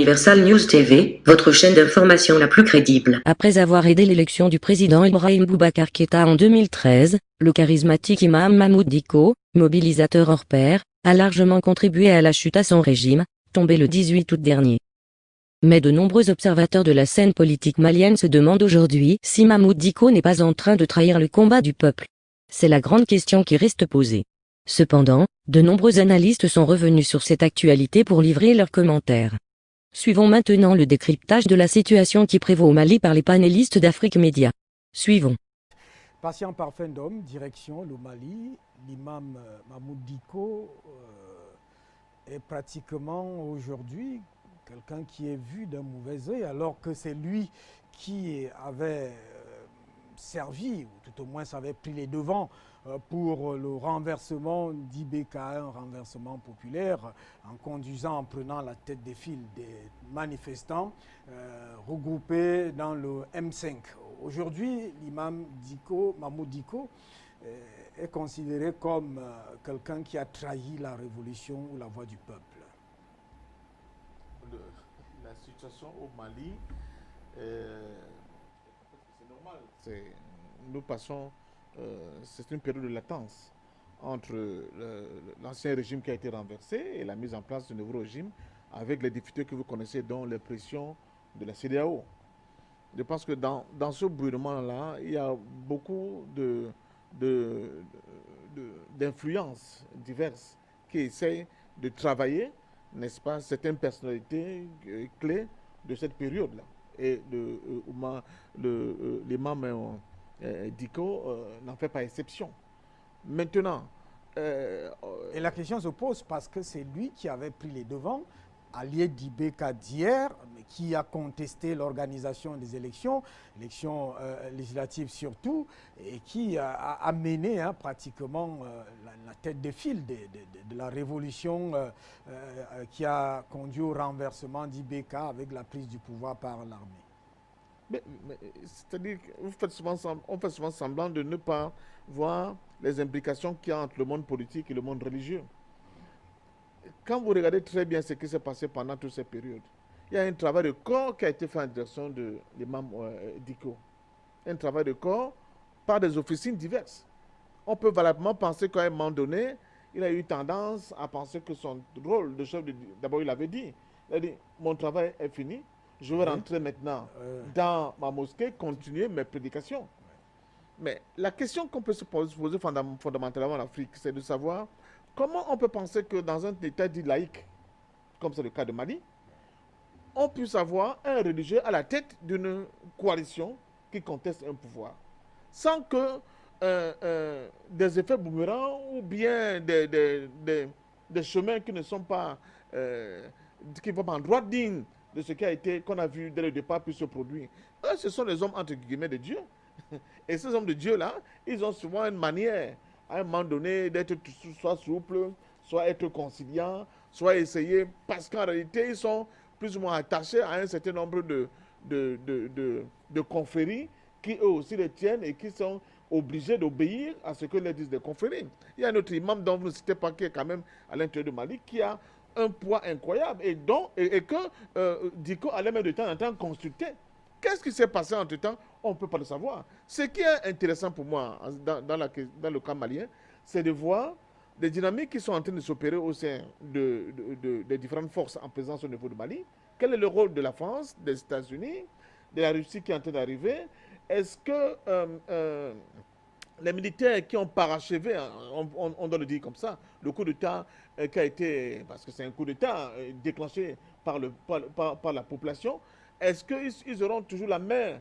Universal News TV, votre chaîne d'information la plus crédible. Après avoir aidé l'élection du président Ibrahim Boubacar Keïta en 2013, le charismatique imam Mahmoud Dicko, mobilisateur hors pair, a largement contribué à la chute à son régime, tombé le 18 août dernier. Mais de nombreux observateurs de la scène politique malienne se demandent aujourd'hui si Mahmoud Dicko n'est pas en train de trahir le combat du peuple. C'est la grande question qui reste posée. Cependant, de nombreux analystes sont revenus sur cette actualité pour livrer leurs commentaires. Suivons maintenant le décryptage de la situation qui prévaut au Mali par les panélistes d'Afrique Média. Suivons. Patient parfum d'homme, direction le Mali, l'imam Mahmoud Dicko est pratiquement aujourd'hui quelqu'un qui est vu d'un mauvais œil, alors que c'est lui qui avait servi, ou tout au moins avait pris les devants pour le renversement d'IBK, un renversement populaire, en conduisant, en prenant la tête des files des manifestants regroupés dans le M5. Aujourd'hui, l'imam Dicko, Mahmoud Dicko, est considéré comme quelqu'un qui a trahi la révolution ou la voix du peuple. La situation au Mali, c'est normal. Nous passons, c'est une période de latence entre l'ancien régime qui a été renversé et la mise en place du nouveau régime, avec les difficultés que vous connaissez, dont les pressions de la CEDEAO. Je pense que dans ce brûlement-là, il y a beaucoup d'influences diverses qui essayent de travailler, n'est-ce pas, certaines personnalités clés de cette période-là. Et l'imam Dicko n'en fait pas exception. Maintenant... et la question se pose parce que c'est lui qui avait pris les devants, allié d'IBK d'hier, mais qui a contesté l'organisation des élections législatives surtout, et qui a mené pratiquement la tête de file de la révolution qui a conduit au renversement d'IBK avec la prise du pouvoir par l'armée. C'est-à-dire qu'on fait souvent semblant de ne pas voir les implications qu'il y a entre le monde politique et le monde religieux. Quand vous regardez très bien ce qui s'est passé pendant toutes ces périodes, il y a un travail de corps qui a été fait en direction de l'imam Dicko. Un travail de corps par des officines diverses. On peut valablement penser qu'à un moment donné, il a eu tendance à penser que son rôle de chef, d'abord il a dit, mon travail est fini, je vais rentrer maintenant dans ma mosquée, continuer mes prédications. Mais la question qu'on peut se poser fondamentalement en Afrique, c'est de savoir comment on peut penser que dans un État dit laïque, comme c'est le cas de Mali, on puisse avoir un religieux à la tête d'une coalition qui conteste un pouvoir, sans que des effets boomerangs ou bien des chemins qui ne sont pas, qui vont en droite ligne de ce qui a été, qu'on a vu dès le départ, puisse se produire. Eux, ce sont les hommes, entre guillemets, de Dieu. Et ces hommes de Dieu-là, ils ont souvent une manière, à un moment donné, d'être soit souple, soit être conciliant, soit essayer, parce qu'en réalité, ils sont plus ou moins attachés à un certain nombre de confréries qui eux aussi les tiennent et qui sont obligés d'obéir à ce que leur disent les confréries. Il y a un autre imam dont vous ne citez pas, qui est quand même à l'intérieur de Mali, qui a un poids incroyable et que Dicko allait même de temps en temps consulter. Qu'est-ce qui s'est passé entre temps? On ne peut pas le savoir. Ce qui est intéressant pour moi dans le cas malien, c'est de voir les dynamiques qui sont en train de s'opérer au sein des différentes forces en présence au niveau du Mali. Quel est le rôle de la France, des États-Unis, de la Russie qui est en train d'arriver? Est-ce que les militaires qui ont parachevé, on doit le dire comme ça, le coup d'État qui a été, parce que c'est un coup d'État déclenché par la population, est-ce qu'ils auront toujours la main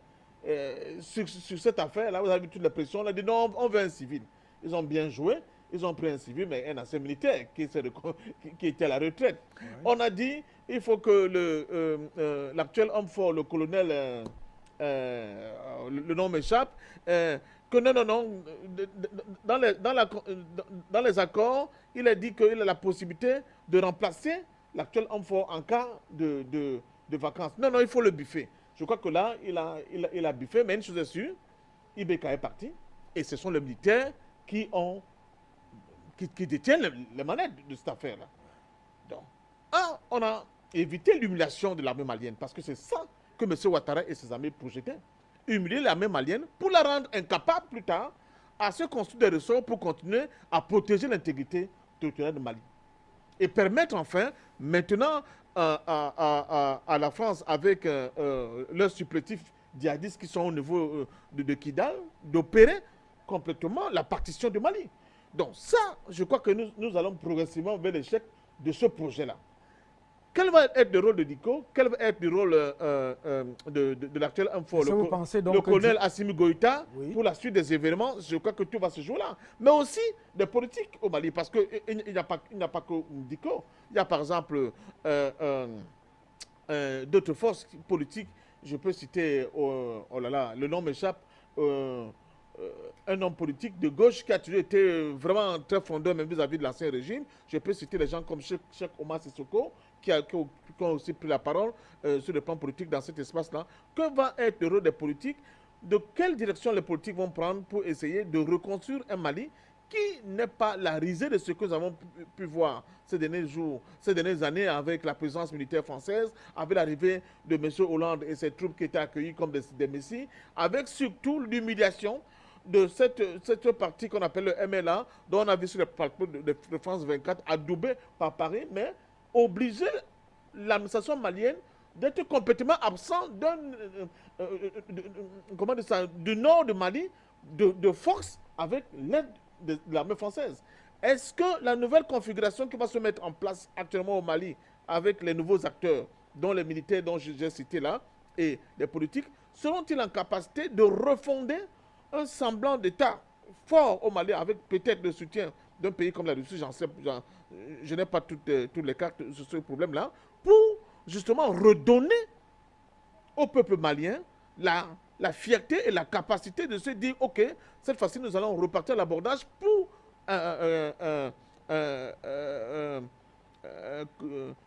sur cette affaire-là? Vous avez vu toute la pression, on a dit non, on veut un civil. Ils ont bien joué, ils ont pris un civil, mais un ancien militaire qui était à la retraite. Ouais. On a dit il faut que l'actuel homme fort, le colonel, le nom m'échappe, que non, dans les accords, il a dit qu'il a la possibilité de remplacer l'actuel homme fort en cas de vacances. Non, il faut le buffer. Je crois que là, il a buffé, mais une chose est sûre, IBK est parti, et ce sont les militaires qui détiennent les manettes de cette affaire-là. Donc, on a éviter l'humiliation de l'armée malienne. Parce que c'est ça que M. Ouattara et ses amis projetaient. Humilier l'armée malienne pour la rendre incapable plus tard à se construire des ressorts pour continuer à protéger l'intégrité territoriale de Mali. Et permettre enfin, maintenant, à la France, avec leurs supplétifs djihadistes qui sont au niveau de Kidal, d'opérer complètement la partition du Mali. Donc ça, je crois que nous allons progressivement vers l'échec de ce projet-là. Quel va être le rôle de Diko? Quel va être le rôle de l'actuel info, le colonel Assimi Goïta, oui, pour la suite des événements? Je crois que tout va se jouer là. Mais aussi des politiques au Mali, parce qu'il n'y a pas que Diko. Il y a par exemple d'autres forces politiques. Je peux citer, oh là là, le nom m'échappe, un homme politique de gauche qui a toujours été vraiment très fondeur même vis-à-vis de l'ancien régime. Je peux citer des gens comme Cheikh Omar Sissoko, qui ont aussi pris la parole sur le plan politique dans cet espace-là. Que va être le rôle des politiques? De quelle direction les politiques vont prendre pour essayer de reconstruire un Mali qui n'est pas la risée de ce que nous avons pu voir ces derniers jours, ces dernières années avec la présence militaire française, avec l'arrivée de M. Hollande et ses troupes qui étaient accueillies comme des messies, avec surtout l'humiliation de cette partie qu'on appelle le MLA, dont on a vu sur le plateau de France 24, adoubé par Paris, mais obliger l'administration malienne d'être complètement absent du nord du Mali, de force, avec l'aide de l'armée française. Est-ce que la nouvelle configuration qui va se mettre en place actuellement au Mali, avec les nouveaux acteurs, dont les militaires dont j'ai cité là, et les politiques, seront-ils en capacité de refonder un semblant d'État fort au Mali, avec peut-être le soutien d'un pays comme la Russie? Je n'ai pas toutes les cartes sur ce problème-là, pour justement redonner au peuple malien la fierté et la capacité de se dire, ok, cette fois-ci, nous allons repartir à l'abordage pour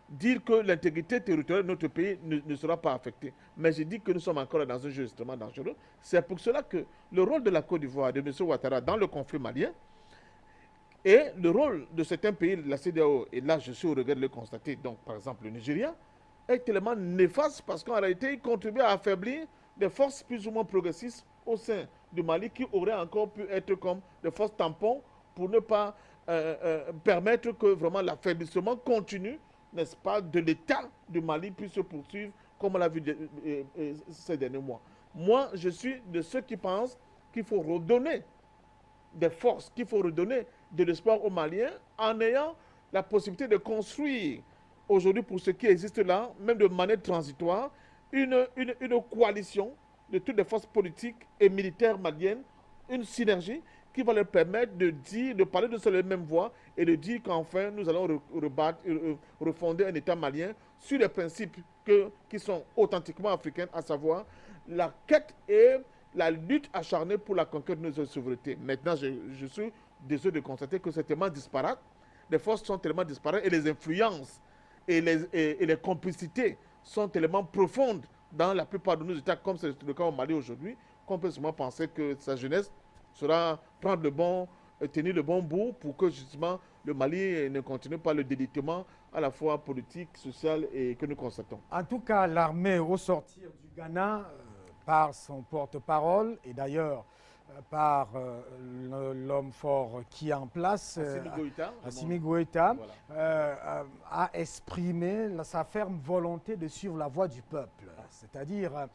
dire que l'intégrité territoriale de notre pays ne sera pas affectée. Mais je dis que nous sommes encore dans un jeu extrêmement dangereux. C'est pour cela que le rôle de la Côte d'Ivoire, de M. Ouattara dans le conflit malien, et le rôle de certains pays de la CEDEAO, et là je suis au regret de le constater, donc par exemple le Nigeria, est tellement néfaste parce qu'en réalité il contribue à affaiblir des forces plus ou moins progressistes au sein du Mali qui auraient encore pu être comme des forces tampons pour ne pas permettre que vraiment l'affaiblissement continu, n'est-ce pas, de l'État du Mali puisse se poursuivre comme on l'a vu ces derniers mois. Moi, je suis de ceux qui pensent qu'il faut redonner des forces, qu'il faut redonner de l'espoir aux Maliens en ayant la possibilité de construire aujourd'hui pour ce qui existe là, même de manière transitoire, une coalition de toutes les forces politiques et militaires maliennes, une synergie qui va leur permettre de dire, de parler de sur la même voix et de dire qu'enfin nous allons refonder un État malien sur les principes qui sont authentiquement africains, à savoir la quête et la lutte acharnée pour la conquête de notre souveraineté. Maintenant, je suis désolé de constater que c'est tellement disparate, les forces sont tellement disparates et les influences et les complicités sont tellement profondes dans la plupart de nos États, comme c'est le cas au Mali aujourd'hui, qu'on peut seulement penser que sa jeunesse sera tenir le bon bout pour que justement le Mali ne continue pas le délitement à la fois politique, social et que nous constatons. En tout cas, l'armée au sortir du Ghana, par son porte-parole et d'ailleurs par l'homme fort qui est en place, Assimi Goïta, voilà, a exprimé sa ferme volonté de suivre la voie du peuple, c'est-à-dire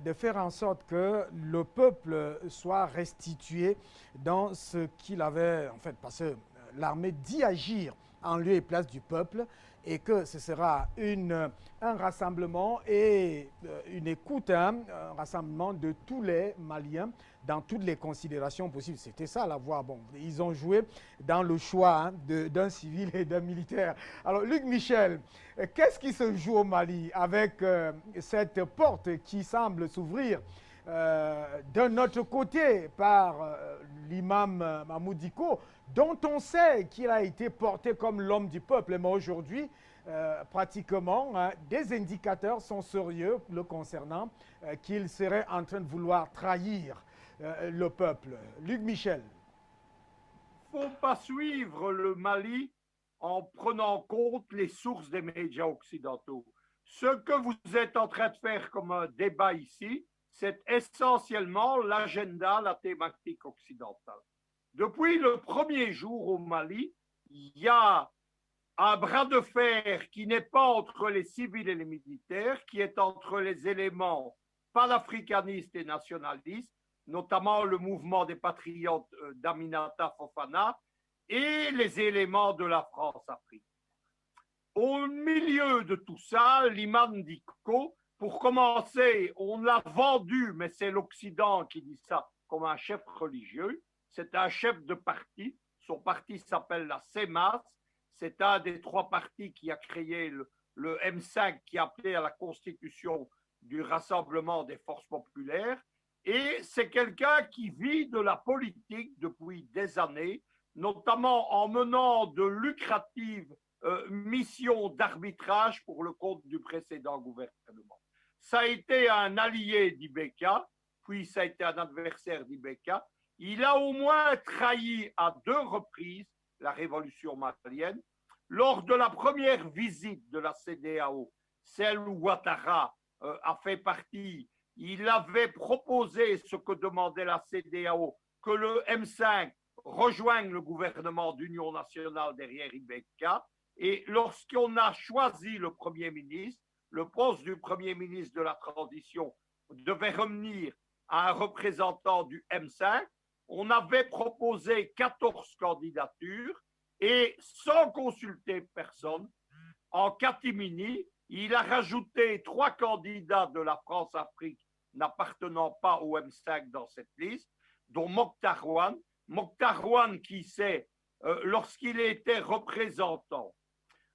de faire en sorte que le peuple soit restitué dans ce qu'il avait, en fait, parce que l'armée dit agir en lieu et place du peuple, et que ce sera un rassemblement et une écoute, un rassemblement de tous les Maliens dans toutes les considérations possibles. C'était ça la voie. Bon, ils ont joué dans le choix d'un civil et d'un militaire. Alors, Luc Michel, qu'est-ce qui se joue au Mali avec cette porte qui semble s'ouvrir d'un autre côté par l'imam Mahmoud Dicko, dont on sait qu'il a été porté comme l'homme du peuple, mais aujourd'hui, pratiquement, des indicateurs sont sérieux le concernant, qu'il serait en train de vouloir trahir le peuple. Luc Michel. Il ne faut pas suivre le Mali en prenant en compte les sources des médias occidentaux. Ce que vous êtes en train de faire comme un débat ici, c'est essentiellement l'agenda, la thématique occidentale. Depuis le premier jour au Mali, il y a un bras de fer qui n'est pas entre les civils et les militaires, qui est entre les éléments panafricanistes et nationalistes, notamment le mouvement des patriotes d'Aminata Fofana, et les éléments de la France-Afrique. Au milieu de tout ça, l'imam Dicko, pour commencer, on l'a vendu, mais c'est l'Occident qui dit ça, comme un chef religieux. C'est un chef de parti. Son parti s'appelle la CEMAS. C'est un des trois partis qui a créé le M5 qui appelait à la constitution du Rassemblement des forces populaires. Et c'est quelqu'un qui vit de la politique depuis des années, notamment en menant de lucratives missions d'arbitrage pour le compte du précédent gouvernement. Ça a été un allié d'Ibeka, puis ça a été un adversaire d'Ibeka. Il a au moins trahi à 2 reprises la révolution malienne. Lors de la première visite de la CEDEAO, celle où Ouattara a fait partie, il avait proposé ce que demandait la CEDEAO, que le M5 rejoigne le gouvernement d'union nationale derrière Ibeka. Et lorsqu'on a choisi le Premier ministre, le poste du Premier ministre de la transition devait revenir à un représentant du M5. On avait proposé 14 candidatures et sans consulter personne, en catimini, il a rajouté 3 candidats de la France-Afrique n'appartenant pas au M5 dans cette liste, dont Mokhtar Ouane. Mokhtar Ouane qui sait, lorsqu'il était représentant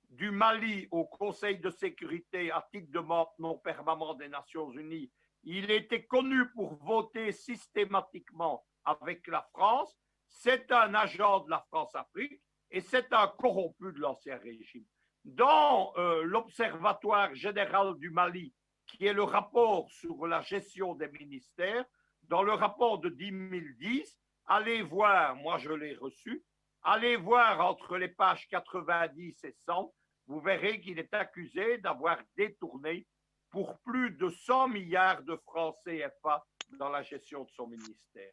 du Mali au Conseil de sécurité à titre de membre non permanent des Nations Unies, il était connu pour voter systématiquement avec la France. C'est un agent de la France-Afrique et c'est un corrompu de l'ancien régime. Dans l'Observatoire général du Mali, qui est le rapport sur la gestion des ministères, dans le rapport de 2010, allez voir, moi je l'ai reçu, allez voir entre les pages 90 et 100, vous verrez qu'il est accusé d'avoir détourné pour plus de 100 milliards de francs CFA dans la gestion de son ministère.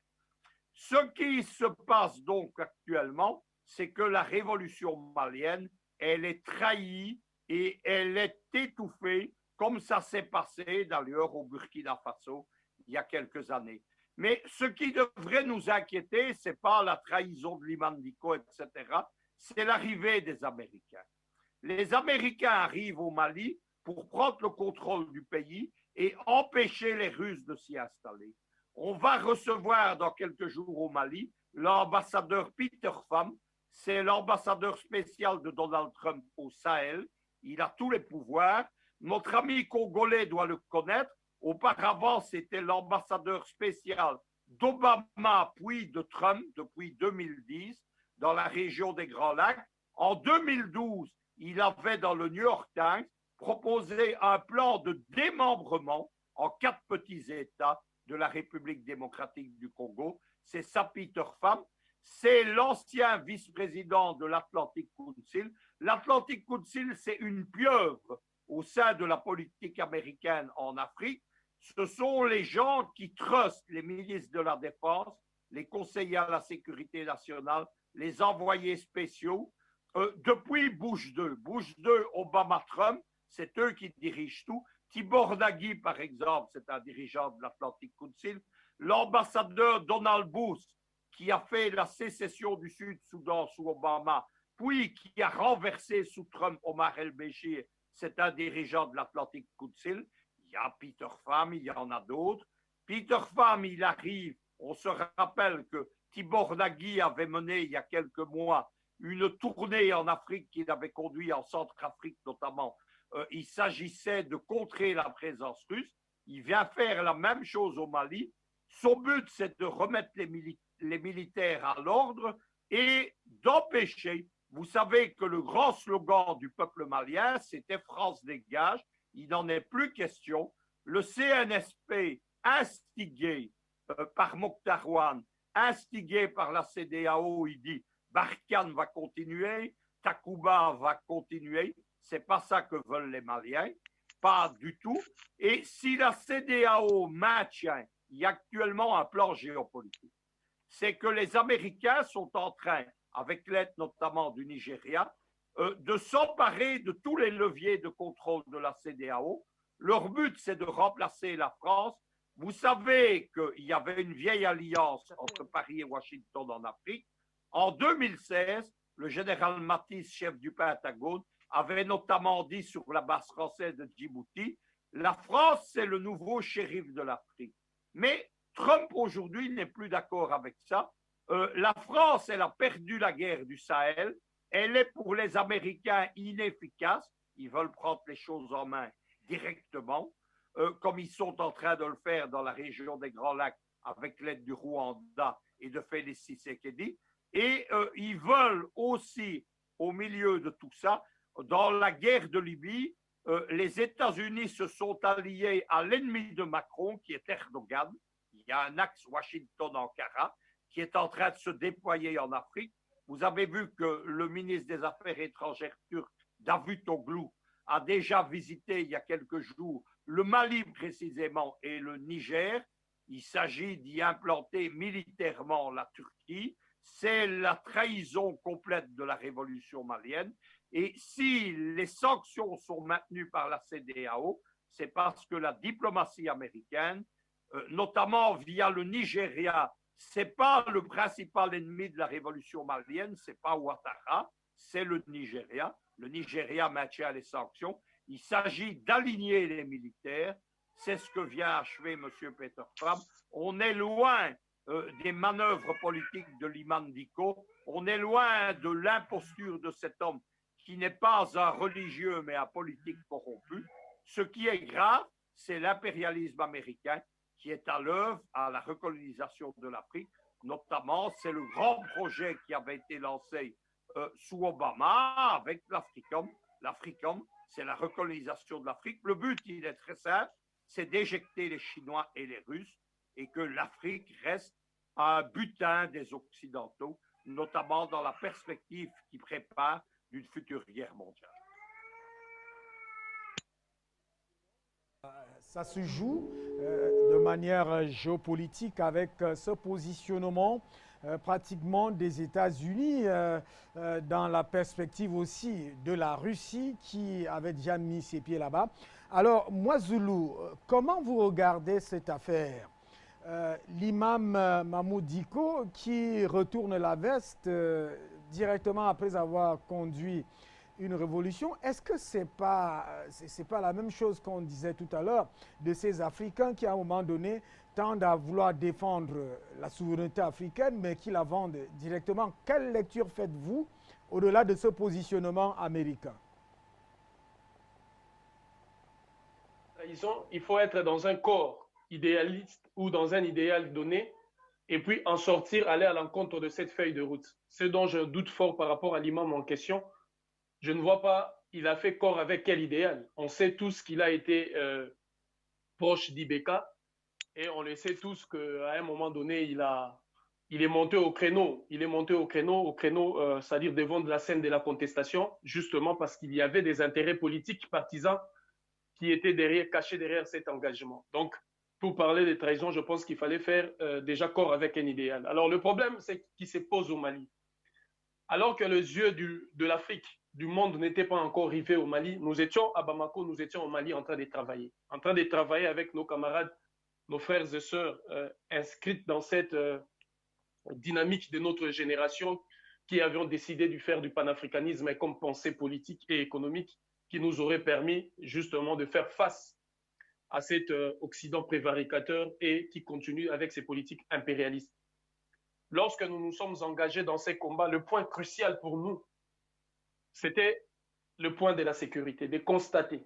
Ce qui se passe donc actuellement, c'est que la révolution malienne, elle est trahie et elle est étouffée, comme ça s'est passé d'ailleurs au Burkina Faso il y a quelques années. Mais ce qui devrait nous inquiéter, ce n'est pas la trahison de l'imam Dicko, etc., c'est l'arrivée des Américains. Les Américains arrivent au Mali pour prendre le contrôle du pays et empêcher les Russes de s'y installer. On va recevoir dans quelques jours au Mali l'ambassadeur Peter Pham, c'est l'ambassadeur spécial de Donald Trump au Sahel. Il a tous les pouvoirs. Notre ami congolais doit le connaître. Auparavant, c'était l'ambassadeur spécial d'Obama puis de Trump depuis 2010 dans la région des Grands Lacs. En 2012, il avait dans le New York Times proposé un plan de démembrement en 4 petits États de la République démocratique du Congo. C'est ça Peter Pham. C'est l'ancien vice-président de l'Atlantic Council. L'Atlantic Council, c'est une pieuvre au sein de la politique américaine en Afrique. Ce sont les gens qui trustent les milices de la défense, les conseillers à la sécurité nationale, les envoyés spéciaux. Depuis Bush 2, Obama-Trump, c'est eux qui dirigent tout. Tibor Nagy, par exemple, c'est un dirigeant de l'Atlantic Council. L'ambassadeur Donald Booth, qui a fait la sécession du Sud-Soudan sous Obama, puis qui a renversé sous Trump Omar el-Béchir, c'est un dirigeant de l'Atlantic Council. Il y a Peter Pham, il y en a d'autres. Peter Pham, il arrive, on se rappelle que Tibor Nagy avait mené il y a quelques mois une tournée en Afrique qu'il avait conduit en Centrafrique notamment. Il s'agissait de contrer la présence russe. Il vient faire la même chose au Mali. Son but, c'est de remettre les militaires à l'ordre et d'empêcher. Vous savez que le grand slogan du peuple malien, c'était France dégage. Il n'en est plus question. Le CNSP, instigé par Mokhtar Ouane, instigé par la CEDEAO, il dit Barkhane va continuer, Takuba va continuer. C'est pas ça que veulent les Maliens, pas du tout. Et si la CEDEAO maintient, il y a actuellement un plan géopolitique, c'est que les Américains sont en train, avec l'aide notamment du Nigeria, de s'emparer de tous les leviers de contrôle de la CEDEAO. Leur but, c'est de remplacer la France. Vous savez qu'il y avait une vieille alliance entre Paris et Washington en Afrique. En 2016, le général Matisse, chef du Pentagone, avait notamment dit sur la base française de Djibouti, la France, c'est le nouveau shérif de l'Afrique. Mais Trump, aujourd'hui, n'est plus d'accord avec ça. La France, elle a perdu la guerre du Sahel. Elle est pour les Américains inefficace. Ils veulent prendre les choses en main directement, comme ils sont en train de le faire dans la région des Grands Lacs avec l'aide du Rwanda et de Félix Tshisekedi. Et ils veulent aussi, au milieu de tout ça, dans la guerre de Libye, les États-Unis se sont alliés à l'ennemi de Macron, qui est Erdogan. Il y a un axe Washington-Ankara qui est en train de se déployer en Afrique. Vous avez vu que le ministre des Affaires étrangères turc, Davutoglu, a déjà visité il y a quelques jours le Mali précisément et le Niger. Il s'agit d'y implanter militairement la Turquie. C'est la trahison complète de la révolution malienne. Et si les sanctions sont maintenues par la CEDEAO, c'est parce que la diplomatie américaine, notamment via le Nigeria, c'est pas le principal ennemi de la révolution malienne, c'est pas Ouattara, c'est le Nigeria. Le Nigeria maintient les sanctions. Il s'agit d'aligner les militaires. C'est ce que vient achever M. Peter Trump. On est loin des manœuvres politiques de Liman Dicko. On est loin de l'imposture de cet homme qui n'est pas un religieux mais un politique corrompu. Ce qui est grave, c'est l'impérialisme américain qui est à l'œuvre à la recolonisation de l'Afrique. Notamment, c'est le grand projet qui avait été lancé sous Obama avec l'Africom. L'Africom, c'est la recolonisation de l'Afrique. Le but, il est très simple, c'est d'éjecter les Chinois et les Russes et que l'Afrique reste un butin des Occidentaux, notamment dans la perspective qui prépare d'une future guerre mondiale. Ça se joue de manière géopolitique avec ce positionnement pratiquement des États-Unis dans la perspective aussi de la Russie qui avait déjà mis ses pieds là-bas. Alors, moi, Zulu, comment vous regardez cette affaire? L'imam Mahmoud Dicko qui retourne la veste directement après avoir conduit une révolution, est-ce que c'est pas la même chose qu'on disait tout à l'heure de ces Africains qui à un moment donné tendent à vouloir défendre la souveraineté africaine mais qui la vendent directement? Quelle lecture faites-vous au-delà de ce positionnement américain? Il faut être dans un corps idéaliste ou dans un idéal donné et puis en sortir, aller à l'encontre de cette feuille de route. Ce dont je doute fort par rapport à l'imam en question, je ne vois pas, il a fait corps avec quel idéal. On sait tous qu'il a été proche d'Ibeka et on le sait tous qu'à un moment donné, il est monté au créneau. Il est monté au créneau, c'est-à-dire devant de la scène de la contestation, justement parce qu'il y avait des intérêts politiques partisans qui étaient cachés derrière cet engagement. Donc, pour parler de trahison, je pense qu'il fallait faire déjà corps avec un idéal. Alors, le problème, c'est qu'il se pose au Mali. Alors que les yeux de l'Afrique, du monde n'étaient pas encore rivés au Mali, nous étions à Bamako, nous étions au Mali en train de travailler avec nos camarades, nos frères et sœurs inscrits dans cette dynamique de notre génération qui avions décidé de faire du panafricanisme comme pensée politique et économique qui nous aurait permis justement de faire face à cet Occident prévaricateur et qui continue avec ses politiques impérialistes. Lorsque nous nous sommes engagés dans ces combats, le point crucial pour nous, c'était le point de la sécurité, de constater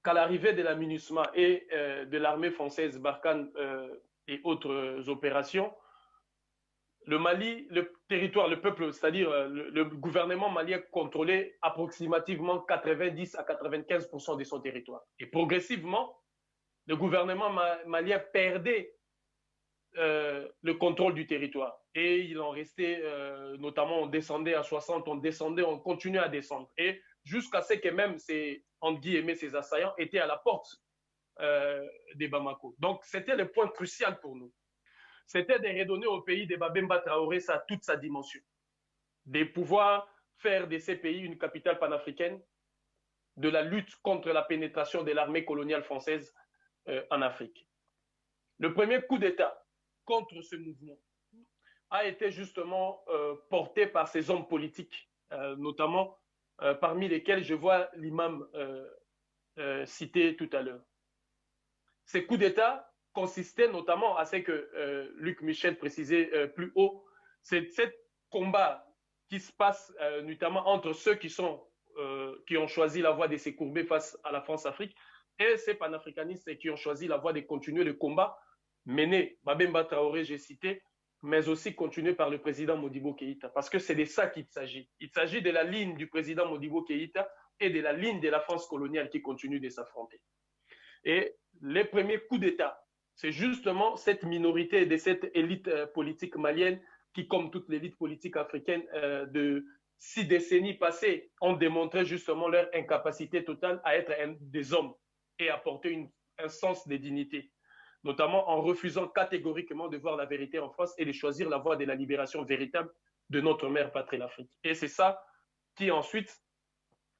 qu'à l'arrivée de la MINUSMA et de l'armée française Barkhane et autres opérations, le Mali, le territoire, le peuple, c'est-à-dire le gouvernement malien contrôlait approximativement 90 à 95% de son territoire. Et progressivement, le gouvernement malien perdait le contrôle du territoire. Et il en restait, notamment on descendait à 60, on descendait, on continuait à descendre. Et jusqu'à ce que même ces, entre guillemets, ces assaillants étaient à la porte des Bamako. Donc c'était le point crucial pour nous. C'était de redonner au pays de Babemba Traoré toute sa dimension. De pouvoir faire de ces pays une capitale panafricaine, de la lutte contre la pénétration de l'armée coloniale française en Afrique. Le premier coup d'État contre ce mouvement a été justement porté par ces hommes politiques, notamment parmi lesquels je vois l'imam cité tout à l'heure. Ces coups d'État consistaient notamment à ce que Luc Michel précisait plus haut, c'est ce combat qui se passe notamment entre ceux qui ont choisi la voie de se courber face à la France-Afrique et ces panafricanistes qui ont choisi la voie de continuer le combat mené, Babemba Traoré, j'ai cité, mais aussi continué par le président Modibo Keïta, parce que c'est de ça qu'il s'agit. Il s'agit de la ligne du président Modibo Keïta et de la ligne de la France coloniale qui continue de s'affronter. Et les premiers coups d'État, c'est justement cette minorité de cette élite politique malienne qui, comme toute l'élite politique africaine de 6 décennies passées, ont démontré justement leur incapacité totale à être des hommes et à porter un sens de dignité, notamment en refusant catégoriquement de voir la vérité en face et de choisir la voie de la libération véritable de notre mère patrie, l'Afrique. Et c'est ça qui ensuite,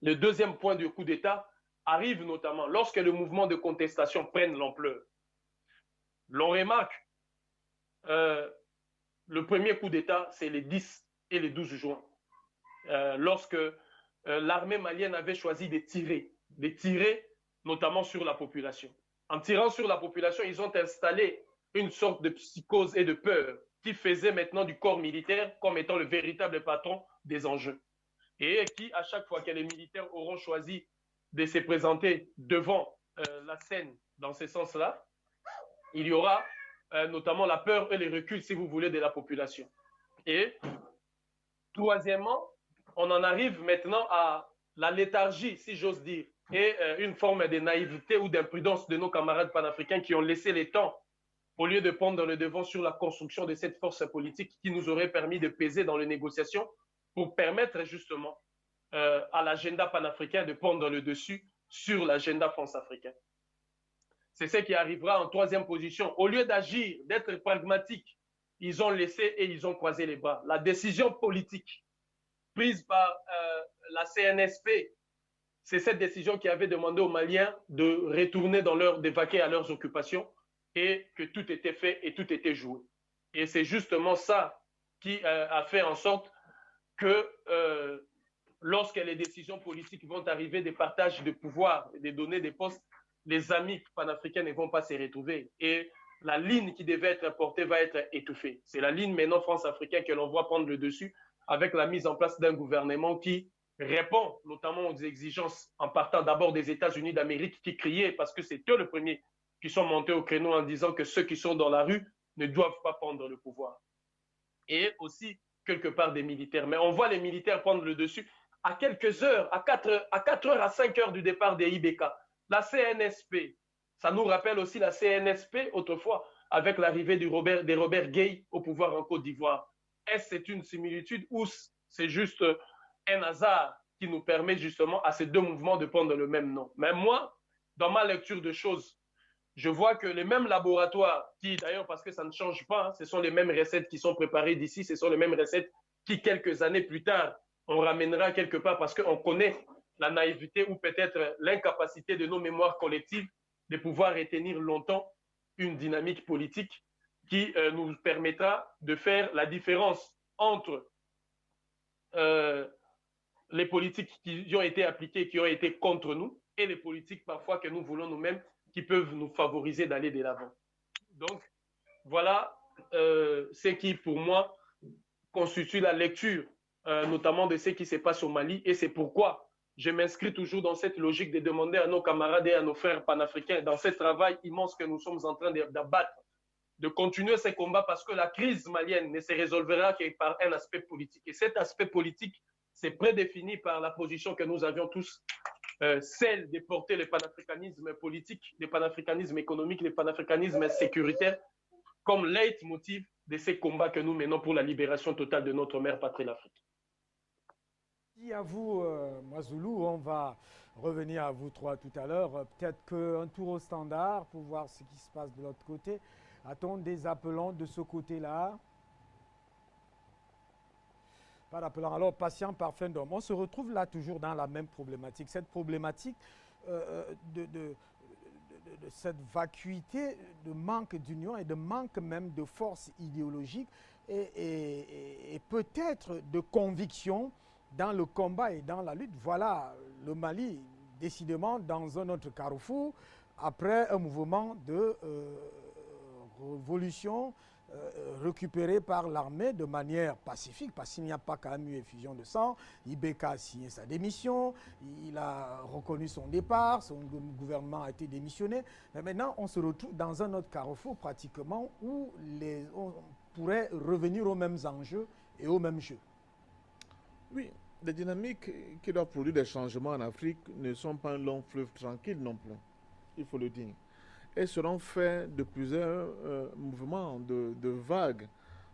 le deuxième point du coup d'État, arrive notamment lorsque le mouvement de contestation prenne l'ampleur. L'on remarque, le premier coup d'État, c'est les 10 et les 12 juin, lorsque l'armée malienne avait choisi de tirer notamment sur la population. En tirant sur la population, ils ont installé une sorte de psychose et de peur qui faisait maintenant du corps militaire comme étant le véritable patron des enjeux. Et qui, à chaque fois que les militaires auront choisi de se présenter devant la scène dans ce sens-là, il y aura notamment la peur et le recul, si vous voulez, de la population. Et troisièmement, on en arrive maintenant à la léthargie, si j'ose dire, et une forme de naïveté ou d'imprudence de nos camarades panafricains qui ont laissé les temps, au lieu de prendre le devant sur la construction de cette force politique qui nous aurait permis de peser dans les négociations pour permettre justement à l'agenda panafricain de prendre le dessus sur l'agenda france-africain. C'est ce qui arrivera en troisième position. Au lieu d'agir, d'être pragmatique, ils ont laissé et ils ont croisé les bras. La décision politique prise par la CNSP, c'est cette décision qui avait demandé aux Maliens de retourner d'évacuer à leurs occupations et que tout était fait et tout était joué. Et c'est justement ça qui a fait en sorte que lorsque les décisions politiques vont arriver, des partages de pouvoir, des données, des postes, les amis panafricains ne vont pas se retrouver. Et la ligne qui devait être portée va être étouffée. C'est la ligne maintenant France-africaine que l'on voit prendre le dessus avec la mise en place d'un gouvernement qui répond notamment aux exigences en partant d'abord des États-Unis d'Amérique qui criaient parce que c'est eux les premiers qui sont montés au créneau en disant que ceux qui sont dans la rue ne doivent pas prendre le pouvoir. Et aussi quelque part des militaires. Mais on voit les militaires prendre le dessus à quelques heures, à 4 heures, à 5 heures du départ des IBK. La CNSP, ça nous rappelle aussi la CNSP autrefois avec l'arrivée de Robert Gueye au pouvoir en Côte d'Ivoire. Est-ce que c'est une similitude ou c'est juste un hasard qui nous permet justement à ces deux mouvements de prendre le même nom? Mais moi, dans ma lecture de choses, je vois que les mêmes laboratoires qui, d'ailleurs, parce que ça ne change pas, hein, ce sont les mêmes recettes qui sont préparées d'ici, ce sont les mêmes recettes qui, quelques années plus tard, on ramènera quelque part parce qu'on connaît la naïveté ou peut-être l'incapacité de nos mémoires collectives de pouvoir retenir longtemps une dynamique politique qui nous permettra de faire la différence entre les politiques qui ont été appliquées, qui ont été contre nous, et les politiques parfois que nous voulons nous-mêmes, qui peuvent nous favoriser d'aller de l'avant. Donc, voilà ce qui, pour moi, constitue la lecture, notamment de ce qui se passe au Mali, et c'est pourquoi je m'inscris toujours dans cette logique de demander à nos camarades et à nos frères panafricains, dans ce travail immense que nous sommes en train d'abattre, de continuer ces combats parce que la crise malienne ne se résolvera que par un aspect politique. Et cet aspect politique, c'est prédéfini par la position que nous avions tous, celle de porter le panafricanisme politique, le panafricanisme économique, le panafricanisme sécuritaire comme leitmotiv de ces combats que nous menons pour la libération totale de notre mère patrie, l'Afrique. Merci à vous, Mazoulou. On va revenir à vous trois tout à l'heure. Peut-être qu'un tour au standard pour voir ce qui se passe de l'autre côté. A-t-on des appelants de ce côté-là? Pas d'appelant. Alors, patient par fin d'homme. On se retrouve là toujours dans la même problématique. Cette problématique de cette vacuité, de manque d'union et de manque même de force idéologique et peut-être de conviction dans le combat et dans la lutte. Voilà le Mali, décidément, dans un autre carrefour, après un mouvement de révolution récupéré par l'armée de manière pacifique, parce qu'il n'y a pas quand même eu effusion de sang. Ibeka a signé sa démission, il a reconnu son départ, son gouvernement a été démissionné. Mais maintenant, on se retrouve dans un autre carrefour pratiquement où on pourrait revenir aux mêmes enjeux et aux mêmes jeux. Oui, les dynamiques qui doivent produire des changements en Afrique ne sont pas un long fleuve tranquille non plus, il faut le dire. Elles seront faites de plusieurs mouvements, de vagues.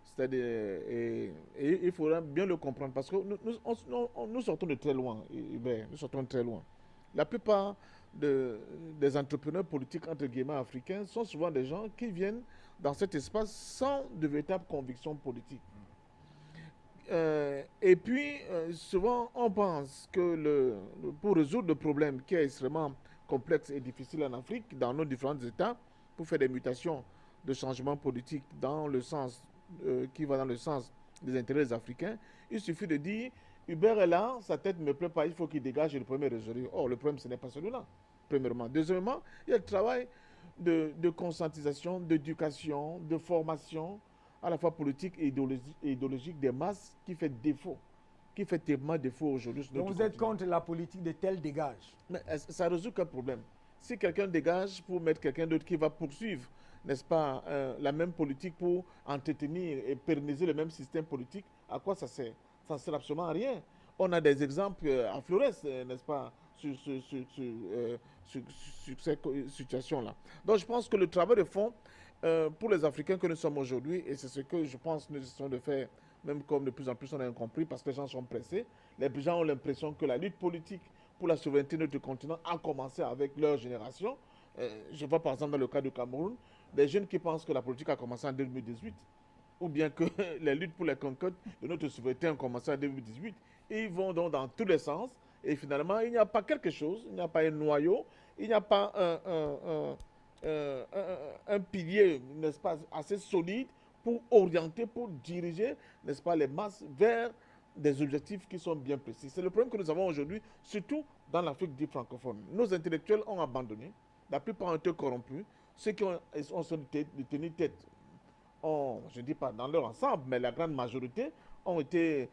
C'est-à-dire, et il faudra bien le comprendre parce que nous sortons de très loin, nous sortons de très loin. La plupart des entrepreneurs politiques, entre guillemets, africains, sont souvent des gens qui viennent dans cet espace sans de véritable conviction politique. Et puis, souvent, on pense que pour résoudre le problème qui est extrêmement complexe et difficile en Afrique, dans nos différents États, pour faire des mutations de changements politiques dans le sens qui va dans le sens des intérêts des Africains, il suffit de dire Hubert est là, sa tête ne me plaît pas, il faut qu'il dégage et le problème est résolu. Or, le problème, ce n'est pas celui-là, premièrement. Deuxièmement, il y a le travail de conscientisation, d'éducation, de formation, à la fois politique et idéologique des masses qui fait défaut, qui fait tellement défaut aujourd'hui. Donc vous êtes contre la politique de tel dégage? Mais ça résout quel problème? Si quelqu'un dégage pour mettre quelqu'un d'autre qui va poursuivre, n'est-ce pas, la même politique pour entretenir et pérenniser le même système politique, à quoi ça sert? Ça ne sert absolument à rien. On a des exemples à Flores, n'est-ce pas, sur cette situation-là. Donc je pense que le travail de fond, pour les Africains que nous sommes aujourd'hui, et c'est ce que je pense nous essayons de faire, même comme de plus en plus on a compris, parce que les gens sont pressés, les gens ont l'impression que la lutte politique pour la souveraineté de notre continent a commencé avec leur génération. Je vois par exemple dans le cas du Cameroun, des jeunes qui pensent que la politique a commencé en 2018, ou bien que les luttes pour la conquête de notre souveraineté ont commencé en 2018. Et ils vont donc dans tous les sens, et finalement il n'y a pas quelque chose, il n'y a pas un noyau, il n'y a pas un pilier, n'est-ce pas, assez solide pour orienter, pour diriger, n'est-ce pas, les masses vers des objectifs qui sont bien précis. C'est le problème que nous avons aujourd'hui, surtout dans l'Afrique dite francophone. Nos intellectuels ont abandonné, la plupart ont été corrompus, ceux qui ont tenu tête, je ne dis pas dans leur ensemble, mais la grande majorité ont été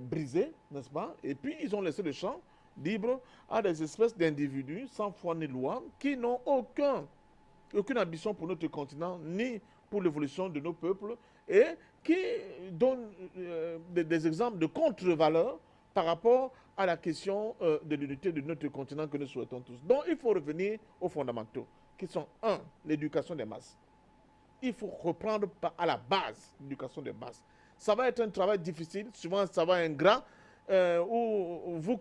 brisés, n'est-ce pas, et puis ils ont laissé le champ libre à des espèces d'individus sans foi ni loi qui n'ont aucune ambition pour notre continent, ni pour l'évolution de nos peuples, et qui donnent des exemples de contre-valeurs par rapport à la question de l'unité de notre continent que nous souhaitons tous. Donc il faut revenir aux fondamentaux, qui sont, un, l'éducation des masses. Il faut reprendre à la base l'éducation des masses. Ça va être un travail difficile, souvent ça va être ingrat, où vous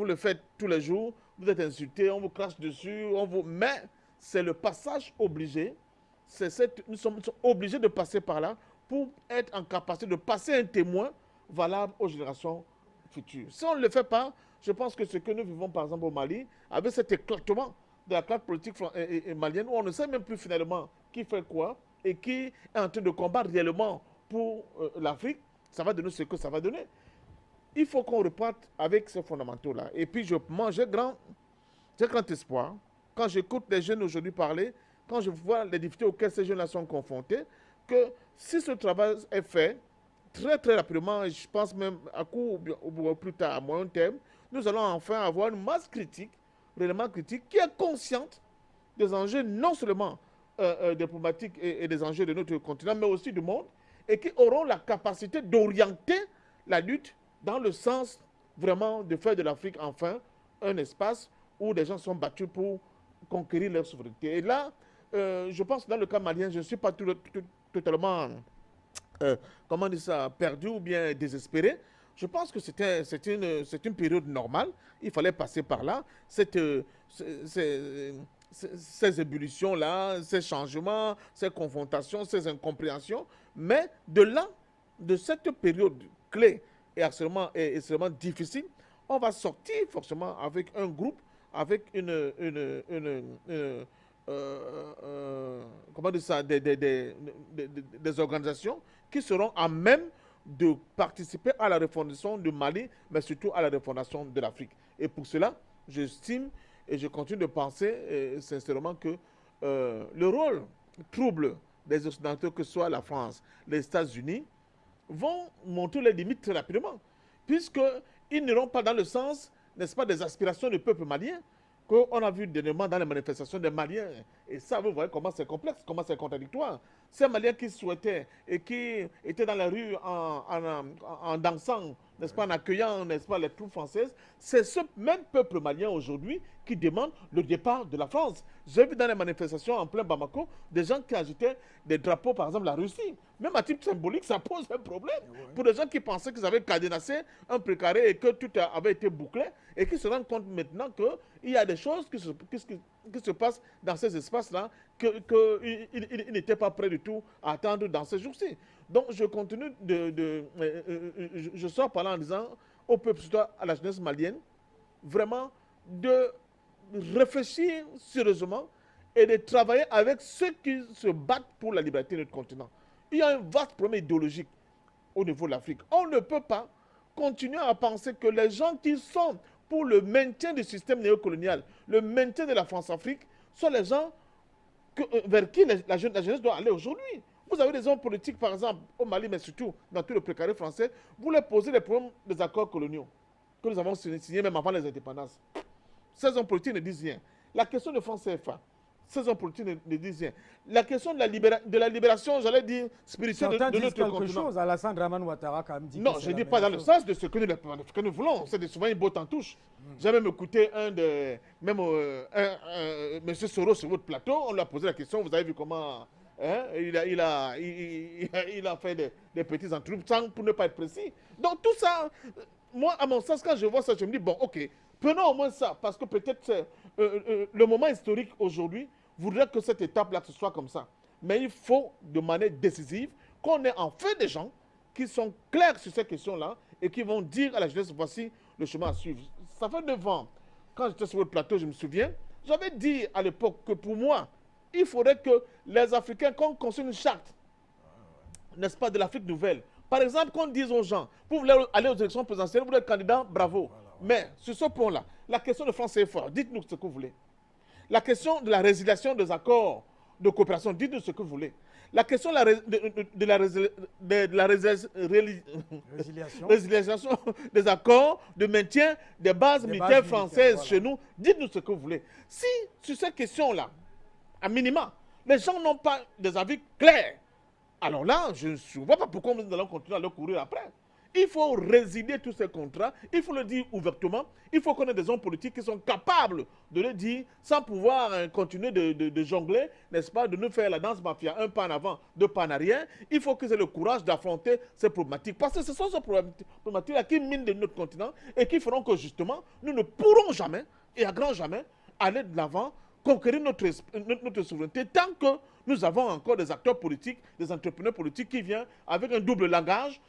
le faites tous les jours, vous êtes insulté, on vous crache dessus, mais c'est le passage obligé. Nous sommes obligés de passer par là pour être en capacité de passer un témoin valable aux générations futures. Si on ne le fait pas, je pense que ce que nous vivons par exemple au Mali, avec cet éclatement de la classe politique malienne, où on ne sait même plus finalement qui fait quoi et qui est en train de combattre réellement pour l'Afrique, ça va donner ce que ça va donner. Il faut qu'on reparte avec ces fondamentaux-là. Et puis j'ai grand espoir quand j'écoute les jeunes aujourd'hui parler, quand je vois les difficultés auxquelles ces jeunes-là sont confrontés, que si ce travail est fait, très très rapidement, et je pense même à court ou plus tard, à moyen terme, nous allons enfin avoir une masse critique, réellement critique, qui est consciente des enjeux non seulement diplomatiques et des enjeux de notre continent, mais aussi du monde, et qui auront la capacité d'orienter la lutte dans le sens vraiment de faire de l'Afrique enfin un espace où des gens sont battus pour conquérir leur souveraineté. Et là, je pense que dans le cas malien, je ne suis pas totalement, comment dire ça, perdu ou bien désespéré. Je pense que c'est une période normale. Il fallait passer par là. Ces ébullitions-là, ces changements, ces confrontations, ces incompréhensions. Mais de là, de cette période clé et extrêmement difficile, on va sortir forcément avec un groupe, avec comment dire ça, des organisations qui seront à même de participer à la refondation du Mali, mais surtout à la refondation de l'Afrique. Et pour cela, j'estime et je continue de penser sincèrement que le rôle trouble des Occidentaux, que ce soit la France, les États-Unis, vont montrer les limites très rapidement, puisqu'ils n'iront pas dans le sens, n'est-ce pas, des aspirations du peuple malien, qu'on a vu dernièrement dans les manifestations des Maliens. Et ça, vous voyez comment c'est complexe, comment c'est contradictoire. Ces Maliens qui souhaitaient et qui étaient dans la rue en dansant, n'est-ce pas, en accueillant, n'est-ce pas, les troupes françaises, c'est ce même peuple malien aujourd'hui qui demande le départ de la France. J'ai vu dans les manifestations en plein Bamako des gens qui agitaient des drapeaux, par exemple, la Russie. Même à titre symbolique, ça pose un problème. Pour des gens qui pensaient qu'ils avaient cadenassé un précaré et que tout avait été bouclé et qui se rendent compte maintenant qu'il y a des choses qui se passent dans ces espaces-là qu'ils n'étaient pas prêts du tout à attendre dans ces jours-ci. Donc, je continue je sors par là en disant au peuple, surtout à la jeunesse malienne, vraiment de réfléchir sérieusement et de travailler avec ceux qui se battent pour la liberté de notre continent. Il y a un vaste problème idéologique au niveau de l'Afrique. On ne peut pas continuer à penser que les gens qui sont pour le maintien du système néocolonial, le maintien de la France-Afrique, sont les gens vers qui la jeunesse doit aller aujourd'hui. Vous avez des hommes politiques, par exemple, au Mali, mais surtout dans tout le précaré français, vous leur posez les problèmes des accords coloniaux que nous avons signés même avant les indépendances. Ces hommes politiques ne disent rien. La question de France CFA, ces hommes politiques ne disent rien. La question de la libération, j'allais dire, spirituelle de notre continent. Quelque chose, Alassane Draman Ouattara quand même dit. Non, je ne dis pas dans le sens de ce que nous voulons. C'est souvent une botte en touche. J'ai même écouté M. Soros sur votre plateau, on lui a posé la question, vous avez vu comment il a fait des petits entretiens pour ne pas être précis. Donc tout ça, moi à mon sens, quand je vois ça, je me dis, bon ok, prenons au moins ça, parce que peut-être le moment historique aujourd'hui voudrait que cette étape-là ce soit comme ça. Mais il faut de manière décisive qu'on ait en fait des gens qui sont clairs sur ces questions-là et qui vont dire à la jeunesse, voici le chemin à suivre. Ça fait 9 ans, quand j'étais sur le plateau, je me souviens, j'avais dit à l'époque que pour moi, il faudrait que les Africains, qu'on construise une charte, n'est-ce pas, de l'Afrique nouvelle. Par exemple, qu'on dise aux gens, vous voulez aller aux élections présidentielles, vous êtes candidat, bravo. Mais sur ce point-là, la question de France CFA, dites-nous ce que vous voulez. La question de la résiliation des accords de coopération, dites-nous ce que vous voulez. La question de la résiliation des accords de maintien des bases militaires françaises chez nous, dites-nous ce que vous voulez. Si, sur ces questions-là, à minima, les gens n'ont pas des avis clairs, alors là, je ne vois pas pourquoi nous allons continuer à leur courir après. Il faut résilier tous ces contrats, il faut le dire ouvertement, il faut qu'on ait des hommes politiques qui sont capables de le dire sans pouvoir continuer de jongler, n'est-ce pas, de nous faire la danse mafia, un pas en avant, deux pas en arrière. Il faut qu'ils aient le courage d'affronter ces problématiques, parce que ce sont ces problématiques-là qui minent de notre continent et qui feront que justement, nous ne pourrons jamais, et à grand jamais, aller de l'avant, conquérir notre souveraineté tant que nous avons encore des acteurs politiques, des entrepreneurs politiques qui viennent avec un double langage,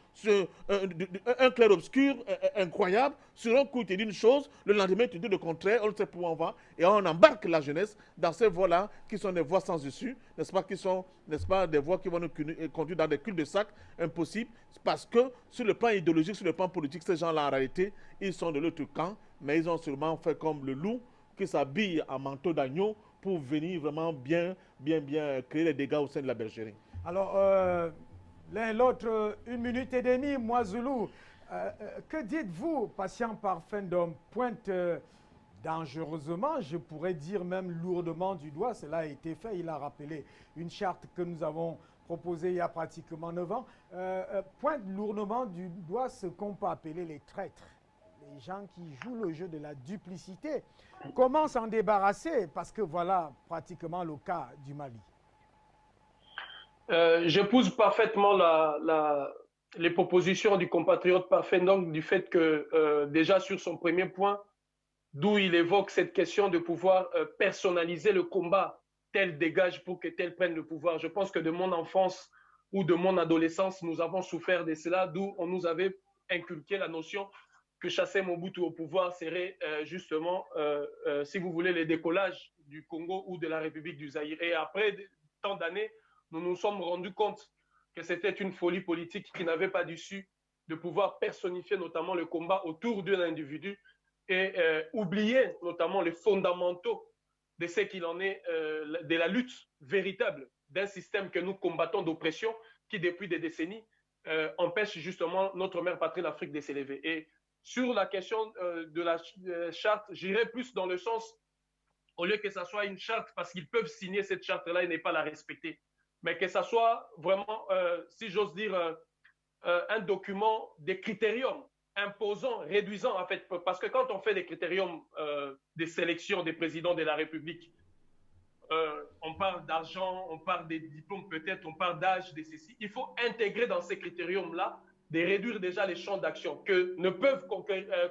un clair-obscur incroyable. Sur un coup, il te dit une chose, le lendemain, il te dit le contraire, on ne sait pas où on va, et on embarque la jeunesse dans ces voies-là qui sont des voies sans issue, n'est-ce pas, qui sont, n'est-ce pas, des voies qui vont nous conduire dans des culs de sac impossibles, parce que sur le plan idéologique, sur le plan politique, ces gens-là, en réalité, ils sont de l'autre camp, mais ils ont seulement fait comme le loup qui s'habille en manteau d'agneau pour venir vraiment bien créer les dégâts au sein de la bergerie. Alors, l'un et l'autre, 1 minute et demie, moi Zoulou, que dites-vous, patient parfum d'homme, pointe dangereusement, je pourrais dire même lourdement du doigt, cela a été fait, il a rappelé une charte que nous avons proposée il y a pratiquement 9 ans, pointe lourdement du doigt ce qu'on peut appeler les traîtres. Les gens qui jouent le jeu de la duplicité. Comment s'en débarrasser? Parce que voilà pratiquement le cas du Mali. J'épouse parfaitement les propositions du compatriote Parfendong du fait que déjà sur son premier point, d'où il évoque cette question de pouvoir personnaliser le combat, tel dégage pour que tel prenne le pouvoir. Je pense que de mon enfance ou de mon adolescence, nous avons souffert de cela, d'où on nous avait inculqué la notion que chasser Mobutu au pouvoir serait justement, si vous voulez, le décollage du Congo ou de la République du Zaïre. Et après tant d'années, nous nous sommes rendus compte que c'était une folie politique qui n'avait pas d'issue, de pouvoir personnifier notamment le combat autour d'un individu et oublier notamment les fondamentaux de ce qu'il en est de la lutte véritable d'un système que nous combattons d'oppression qui depuis des décennies empêche justement notre mère patrie l'Afrique de s'élever. Et sur la question de la charte, j'irais plus dans le sens, au lieu que ça soit une charte, parce qu'ils peuvent signer cette charte-là et ne pas la respecter, mais que ça soit vraiment, si j'ose dire, un document des critériums imposant, réduisant, en fait, parce que quand on fait des critériums des sélections des présidents de la République, on parle d'argent, on parle des diplômes peut-être, on parle d'âge, de ceci. Il faut intégrer dans ces critériums-là, de réduire déjà les champs d'action, que ne peuvent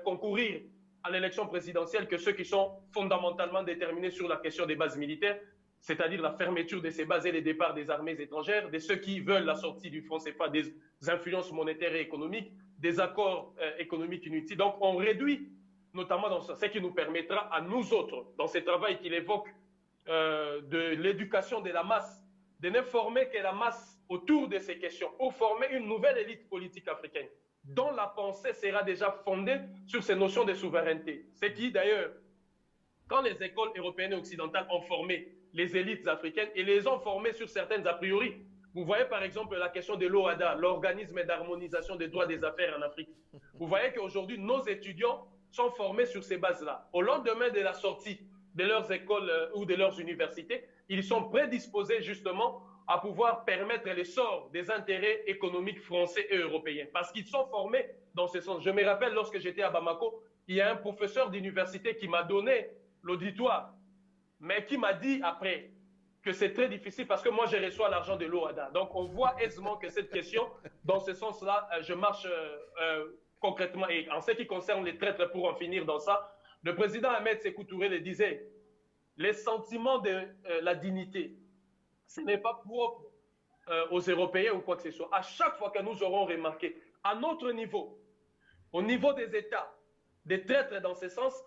concourir à l'élection présidentielle que ceux qui sont fondamentalement déterminés sur la question des bases militaires, c'est-à-dire la fermeture de ces bases et les départs des armées étrangères, de ceux qui veulent la sortie du franc CFA, des influences monétaires et économiques, des accords économiques inutiles. Donc on réduit notamment dans ce qui nous permettra à nous autres, dans ce travail qu'il évoque, de l'éducation de la masse, de ne former que la masse autour de ces questions, pour former une nouvelle élite politique africaine, dont la pensée sera déjà fondée sur ces notions de souveraineté. Ce qui, d'ailleurs, quand les écoles européennes et occidentales ont formé les élites africaines, et les ont formées sur certaines a priori. Vous voyez par exemple la question de l'OADA, l'organisme d'harmonisation des droits des affaires en Afrique. Vous voyez qu'aujourd'hui, nos étudiants sont formés sur ces bases-là. Au lendemain de la sortie de leurs écoles ou de leurs universités, ils sont prédisposés justement à pouvoir permettre l'essor des intérêts économiques français et européens, parce qu'ils sont formés dans ce sens. Je me rappelle, lorsque j'étais à Bamako, il y a un professeur d'université qui m'a donné l'auditoire, mais qui m'a dit après que c'est très difficile parce que moi, je reçois l'argent de l'OADA. Donc, on voit aisément que cette question, dans ce sens-là, je marche concrètement. Et en ce qui concerne les traîtres, pour en finir dans ça, le président Ahmed Sékou Touré le disait, les sentiments de la dignité, ce n'est pas propre aux Européens ou quoi que ce soit. À chaque fois que nous aurons remarqué, à notre niveau, au niveau des États, des traîtres dans ce sens,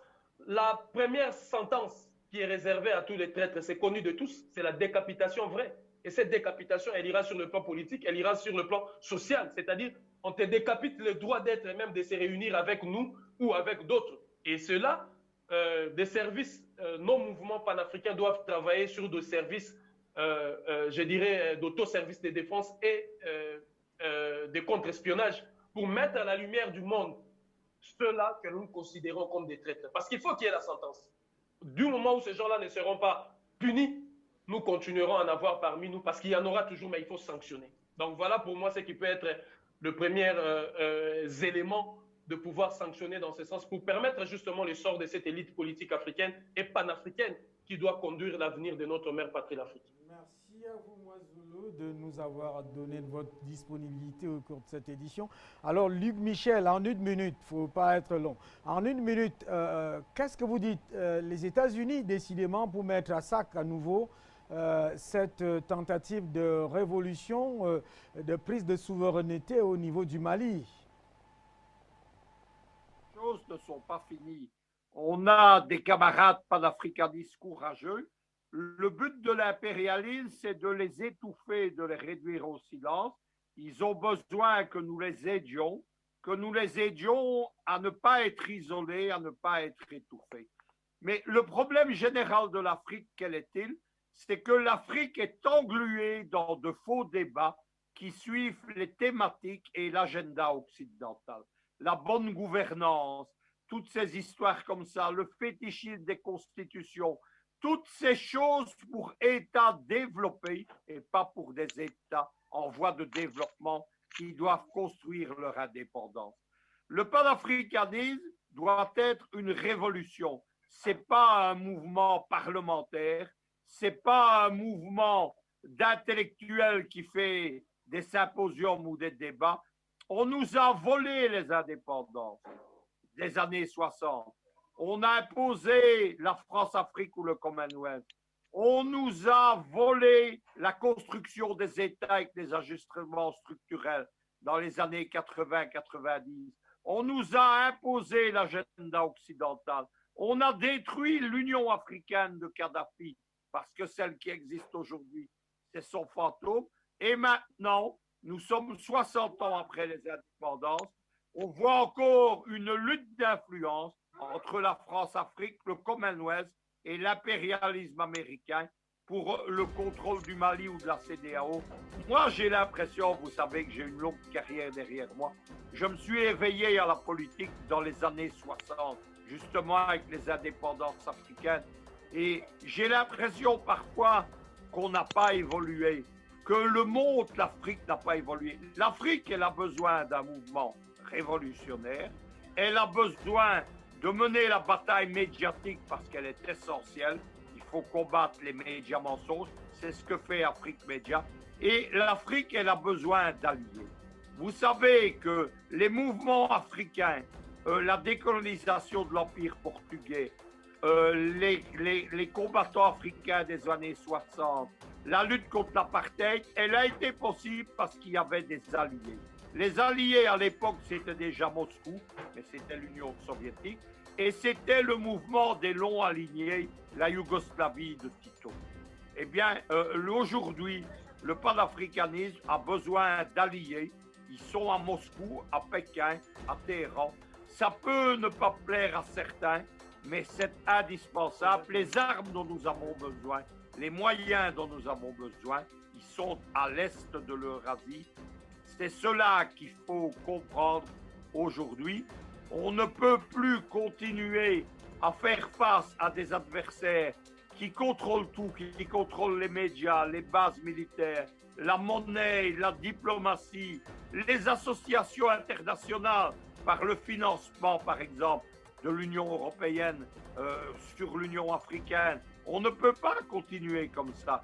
la première sentence qui est réservée à tous les traîtres, c'est connu de tous, c'est la décapitation vraie. Et cette décapitation, elle ira sur le plan politique, elle ira sur le plan social, c'est-à-dire on te décapite le droit d'être et même de se réunir avec nous ou avec d'autres. Et cela, des services, nos mouvements panafricains doivent travailler sur des services, je dirais, d'autoservice de défense et de contre-espionnage pour mettre à la lumière du monde ceux-là que nous considérons comme des traîtres. Parce qu'il faut qu'il y ait la sentence. Du moment où ces gens-là ne seront pas punis, nous continuerons à en avoir parmi nous parce qu'il y en aura toujours, mais il faut sanctionner. Donc voilà pour moi ce qui peut être le premier élément de pouvoir sanctionner dans ce sens pour permettre justement le sort de cette élite politique africaine et panafricaine qui doit conduire l'avenir de notre mère patrie, l'Afrique. Merci à vous, Moazolo, de nous avoir donné votre disponibilité au cours de cette édition. Alors, Luc Michel, en une minute, il ne faut pas être long. En une minute, qu'est-ce que vous dites les États-Unis, décidément, pour mettre à sac à nouveau cette tentative de révolution, de prise de souveraineté au niveau du Mali? Les choses ne sont pas finies. On a des camarades panafricanistes courageux. Le but de l'impérialisme, c'est de les étouffer, de les réduire au silence. Ils ont besoin que nous les aidions à ne pas être isolés, à ne pas être étouffés. Mais le problème général de l'Afrique, quel est-il? C'est que l'Afrique est engluée dans de faux débats qui suivent les thématiques et l'agenda occidental. La bonne gouvernance, toutes ces histoires comme ça, le fétichisme des constitutions, toutes ces choses pour États développés et pas pour des États en voie de développement qui doivent construire leur indépendance. Le panafricanisme doit être une révolution. Ce n'est pas un mouvement parlementaire, ce n'est pas un mouvement d'intellectuel qui fait des symposiums ou des débats. On nous a volé les indépendances des années 60. On a imposé la France-Afrique ou le Commonwealth. On nous a volé la construction des États avec des ajustements structurels dans les années 80-90. On nous a imposé l'agenda occidental. On a détruit l'Union africaine de Kadhafi parce que celle qui existe aujourd'hui, c'est son fantôme. Et maintenant, nous sommes 60 ans après les indépendances. On voit encore une lutte d'influence entre la France-Afrique, le Commonwealth et l'impérialisme américain pour le contrôle du Mali ou de la CEDEAO. Moi, j'ai l'impression, vous savez que j'ai une longue carrière derrière moi, je me suis éveillé à la politique dans les années 60, justement avec les indépendances africaines. Et j'ai l'impression parfois qu'on n'a pas évolué, que le monde, l'Afrique n'a pas évolué. L'Afrique, elle a besoin d'un mouvement révolutionnaire, elle a besoin de mener la bataille médiatique parce qu'elle est essentielle. Il faut combattre les médias mensonges, c'est ce que fait Afrique Média. Et l'Afrique, elle a besoin d'alliés. Vous savez que les mouvements africains, la décolonisation de l'Empire portugais, les combattants africains des années 60, la lutte contre l'apartheid, elle a été possible parce qu'il y avait des alliés. Les alliés à l'époque, c'était déjà Moscou, mais c'était l'Union soviétique, et c'était le mouvement des longs alignés, la Yougoslavie de Tito. Eh bien, aujourd'hui, le panafricanisme a besoin d'alliés. Ils sont à Moscou, à Pékin, à Téhéran. Ça peut ne pas plaire à certains, mais c'est indispensable. Les armes dont nous avons besoin, les moyens dont nous avons besoin, ils sont à l'est de l'Eurasie. C'est cela qu'il faut comprendre aujourd'hui. On ne peut plus continuer à faire face à des adversaires qui contrôlent tout, qui contrôlent les médias, les bases militaires, la monnaie, la diplomatie, les associations internationales par le financement, par exemple, de l'Union européenne sur l'Union africaine. On ne peut pas continuer comme ça,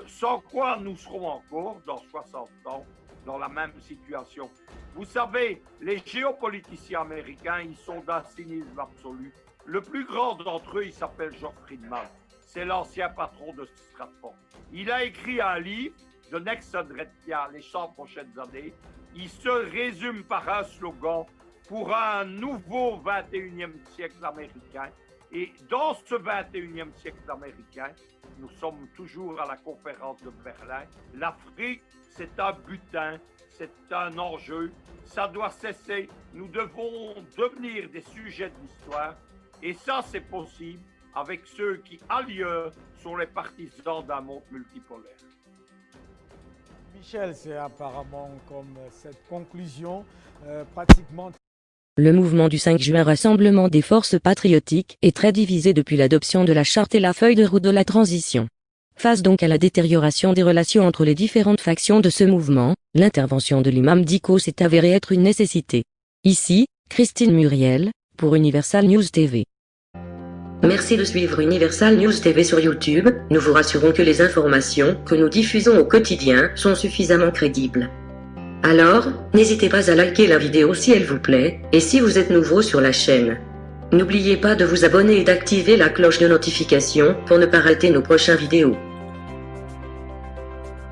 sans quoi nous serons encore, dans 60 ans, dans la même situation. Vous savez, les géopoliticiens américains, ils sont d'un cynisme absolu. Le plus grand d'entre eux, il s'appelle George Friedman. C'est l'ancien patron de Stratford. Il a écrit un livre, The Next 100 Years, les 100 prochaines années. Il se résume par un slogan pour un nouveau 21e siècle américain. Et dans ce 21e siècle américain, nous sommes toujours à la conférence de Berlin. L'Afrique, c'est un butin, c'est un enjeu. Ça doit cesser. Nous devons devenir des sujets de l'histoire. Et ça, c'est possible avec ceux qui, ailleurs, sont les partisans d'un monde multipolaire. Michel, c'est apparemment comme cette conclusion pratiquement... Le mouvement du 5 juin Rassemblement des forces patriotiques est très divisé depuis l'adoption de la charte et la feuille de route de la transition. Face donc à la détérioration des relations entre les différentes factions de ce mouvement, l'intervention de l'imam Dicko s'est avérée être une nécessité. Ici, Christine Muriel, pour Universal News TV. Merci de suivre Universal News TV sur YouTube. Nous vous rassurons que les informations que nous diffusons au quotidien sont suffisamment crédibles. Alors, n'hésitez pas à liker la vidéo si elle vous plaît, et si vous êtes nouveau sur la chaîne. N'oubliez pas de vous abonner et d'activer la cloche de notification pour ne pas rater nos prochaines vidéos.